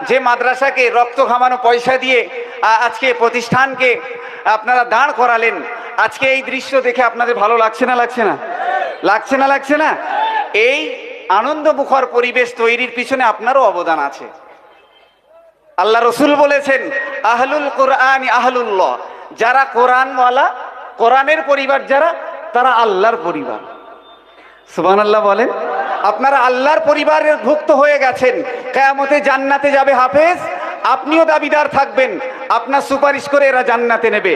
যে মাদ্রাসাকে রক্ত ঘামানো পয়সা দিয়ে আজকে প্রতিষ্ঠানকে আপনারা দাঁড় করালেন, আজকে এই দৃশ্য দেখে আপনাদের ভালো লাগছে না? লাগছে না? লাগছে না? লাগছে না? এই আনন্দমুখর পরিবেশ তৈরির পিছনে আপনারও অবদান আছে। আল্লাহ রসুল বলেছেন, আহলুল কোরআন আহলুল্লাহ, যারা কোরআনওয়ালা, কোরআনের পরিবার যারা, তারা আল্লাহর পরিবার। সুবহানাল্লাহ বলেন। আপনারা আল্লাহর পরিবারের ভুক্ত হয়ে গেছেন। কিয়ামতে জান্নাতে যাবে হাফেজ, আপনিও দাবিদার থাকবেন, আপনার সুপারিশ করে এরা জান্নাতে নেবে।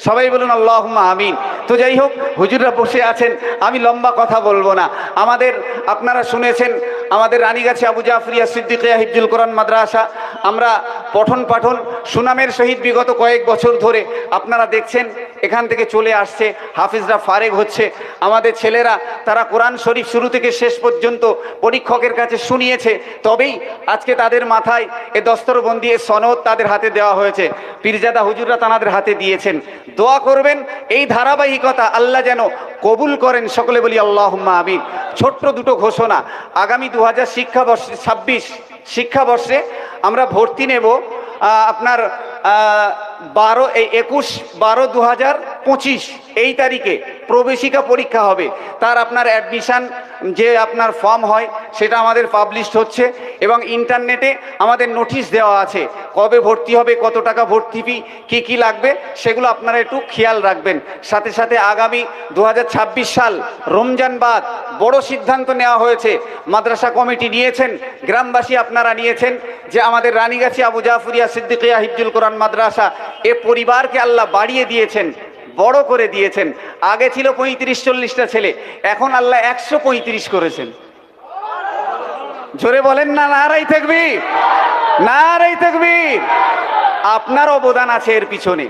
সবাই বলুন আল্লাহুম্মা আমিন। তো যাই হোক, হুজুররা বসে আছেন, আমি লম্বা কথা বলবো না। আমাদের আপনারা শুনেছেন, আমাদের রানীগাছি আবু জাফরিয়া সিদ্দিকিয়া হিফজুল কোরআন মাদ্রাসা, আমরা পঠন পাঠন সুনামের সহিত বিগত কয়েক বছর ধরে আপনারা দেখছেন এখান থেকে চলে আসছে, হাফিজরা ফারেগ হচ্ছে। আমাদের ছেলেরা তারা কোরআন শরীফ শুরু থেকে শেষ পর্যন্ত পরীক্ষকের কাছে শুনিয়েছে, তবেই আজকে তাদের মাথায় এ দস্তরবন্দি, এ সনদ তাদের হাতে দেওয়া হয়েছে। পীরজাদা হুজুররা তাদের হাতে দিয়েছেন। দোয়া করবেন এই ধারাবাহিকতা আল্লাহ যেন কবুল করেন। সকলে বলি আল্লাহুম্মা আমিন। ছোট্ট দুটো ঘোষণা, আগামী 2026 শিক্ষাবর্ষে আমরা ভর্তি নেব আপনার 21/12/2025 এই তারিখে প্রবেশিকা পরীক্ষা হবে। তার আপনার অ্যাডমিশান যে আপনার ফর্ম হয় সেটা আমাদের পাবলিশড হচ্ছে এবং ইন্টারনেটে আমাদের নোটিশ দেওয়া আছে কবে ভর্তি হবে, কত টাকা ভর্তি ফি, কী কী লাগবে সেগুলো আপনারা একটু খেয়াল রাখবেন। সাথে সাথে আগামী 2026 সাল রমজান বাদ বড় সিদ্ধান্ত নেওয়া হয়েছে, মাদ্রাসা কমিটি নিয়েছেন, গ্রামবাসী আপনারা নিয়েছেন, যে আমাদের রানীগাছি আবু জাফরিয়া সিদ্দিকিয়া হিফজুল কোরআন মাদ্রাসা এ পরিবারকে আল্লাহ বাড়িয়ে দিয়েছেন, বড় করে দিয়েছেন। আগে ছিল 35-40টা ছেলে, এখন আল্লাহ 135 করেছেন। জোরে বলেন না নারায়ে তাকবীর, নারায়ে তাকবীর। আপনার অবদান আছে এর পিছনে,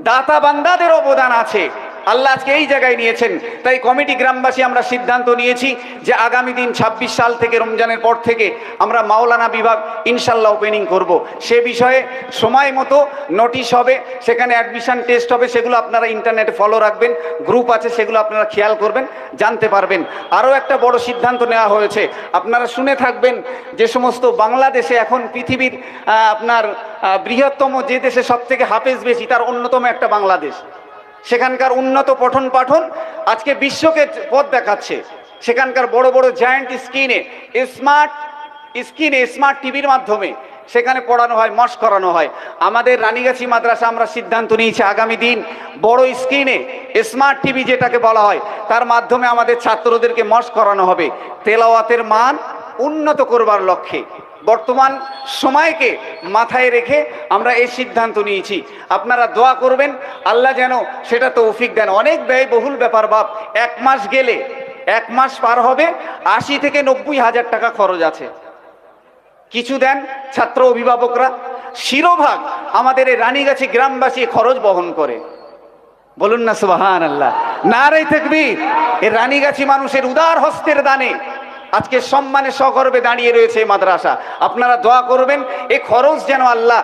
দাতা বান্দাদের অবদান আছে। আল্লাহ আজকে এই জায়গায় নিয়েছেন। তাই কমিটি গ্রামবাসী আমরা সিদ্ধান্ত নিয়েছি যে আগামী দিন 26 সাল থেকে, রমজানের পর থেকে আমরা মাওলানা বিভাগ ইনশাল্লাহ ওপেনিং করব। সে বিষয়ে সময় মতো নোটিশ হবে, সেখানে অ্যাডমিশন টেস্ট হবে, সেগুলো আপনারা ইন্টারনেটে ফলো রাখবেন, গ্রুপ আছে সেগুলো আপনারা খেয়াল করবেন, জানতে পারবেন। আরও একটা বড় সিদ্ধান্ত নেওয়া হয়েছে, আপনারা শুনে থাকবেন, যে সমস্ত বাংলাদেশে এখন পৃথিবীর আপনার বৃহত্তম যে দেশে সবথেকে হাফেজ বেশি, তার অন্যতম একটা বাংলাদেশ। সেখানকার উন্নত পঠন পাঠন আজকে বিশ্বকে পথ দেখাচ্ছে। সেখানকার বড় বড় জায়ান্ট স্মার্ট টিভির মাধ্যমে সেখানে পড়ানো হয়, মশ করানো হয়। আমাদের রানীগাছি মাদ্রাসা আমরা সিদ্ধান্ত নিয়েছি আগামী দিন বড় স্ক্রিনে স্মার্ট টিভি যেটাকে বলা হয়, তার মাধ্যমে আমাদের ছাত্রদেরকে মশ করানো হবে, তেলাওয়াতের মান উন্নত করবার লক্ষ্যে। বর্তমান সময়কে মাথায় রেখে আমরা এই সিদ্ধান্ত নিয়েছি। আপনারা দোয়া করবেন আল্লাহ যেন সেটা তৌফিক দেন। অনেক ব্যয়বহুল ব্যাপার বাপ, 1 মাস গেলে, 1 মাস পার হবে 80 থেকে 90 হাজার টাকা খরচ আছে। কিছু দেন ছাত্র অভিভাবকরা, শিরোভাগ আমাদের এই রানীগাছি গ্রামবাসী খরচ বহন করে। বলুন না সুবহানাল্লাহ, নারায়ে তাকবীর। এই রানীগাছি মানুষের উদার হস্তের দানে আজকে সম্মানে সগর্বে দাঁড়িয়ে রয়েছে এই মাদ্রাসা। আপনারা দোয়া করবেন এই খরচ যেন আল্লাহ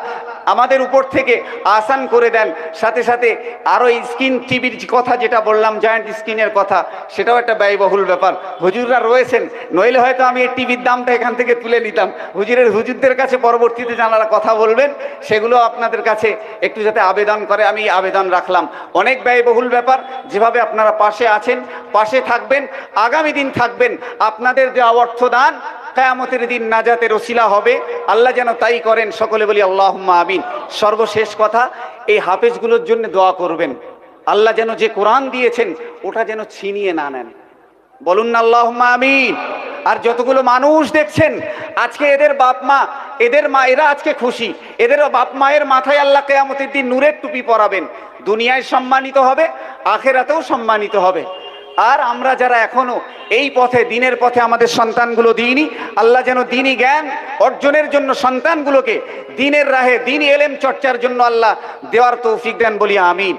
আমাদের উপর থেকে আসান করে দেন। সাথে সাথে আরও স্ক্রিন টিভির কথা যেটা বললাম, জায়ান্ট স্ক্রিনের কথা, সেটাও একটা ব্যয়বহুল ব্যাপার। হুজুররা রয়েছেন, নইলে হয়তো আমি এই টিভির দামটা এখান থেকে তুলে নিতাম। হুজুরদের কাছে পরবর্তীতে যারা কথা বলবেন সেগুলো আপনাদের কাছে একটু যাতে আবেদন করে, আমি আবেদন রাখলাম। অনেক ব্যয়বহুল ব্যাপার, যেভাবে আপনারা পাশে আছেন, পাশে থাকবেন, আগামী দিন থাকবেন। আপনাদের দেওয়া অর্থদান কিয়ামতের দিন নাজাতের ওসিলা হবে, আল্লাহ যেন তাই করেন। সকলে বলি আল্লাহুম্মা আমিন। সর্বশেষ কথা, এই হাফেজগুলোর জন্য দোয়া করবেন, আল্লাহ যেন যে কোরআন দিয়েছেন ওটা যেন ছিনিয়ে না নেন। বলুন না আল্লাহুম্মা আমিন। আর যতগুলো মানুষ দেখছেন আজকে, এদের বাপ মা, এদের মা, এরা আজকে খুশি, এদের বাপ মায়ের মাথায় আল্লাহ কিয়ামতের দিন নূরের টুপি পরাবেন, দুনিয়ায় সম্মানিত হবে, আখিরাতেও সম্মানিত হবে। আর আমরা যারা এখনো এই পথে, দিনের পথে আমাদের সন্তানগুলো দিইনি, আল্লাহ যেন দিনী জ্ঞান অর্জনের জন্য সন্তানগুলোকে দিনের রাহে, দিনী এলেম চর্চার জন্য আল্লাহ দেওয়ার তৌফিক দেন। বলি আমিন।